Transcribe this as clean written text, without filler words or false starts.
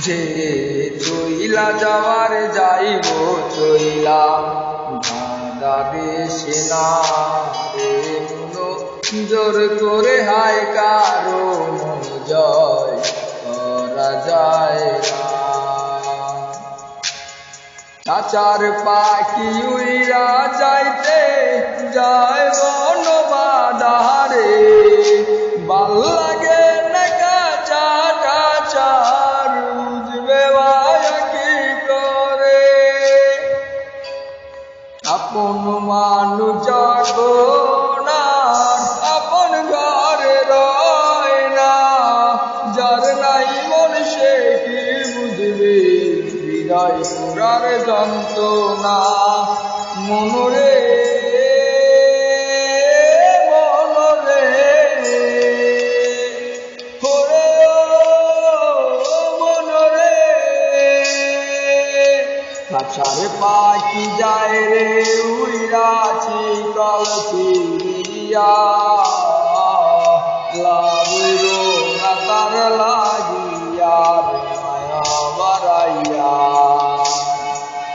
যে চইলা যাওয়ার যাইব চইলা বাধা দেশে না রে মনো জোর করে হায় কারো মন জয় করা যায় না। চাচার পাখি উইরা যাইতে যায় বন বাধারে ভাল লাগে না কাঁচা কাচার বুঝবে ভায়া কি করে। আপন মানুষ যখন আর আপন ঘরে রয় না, যার নাই মন সে কি বুঝবে হৃদয় পুরার যন্ত্রণা। মনরে মনরে ওরে মনরে কাছার পাখি যায় রে উড়াছি কল ফিরিয়া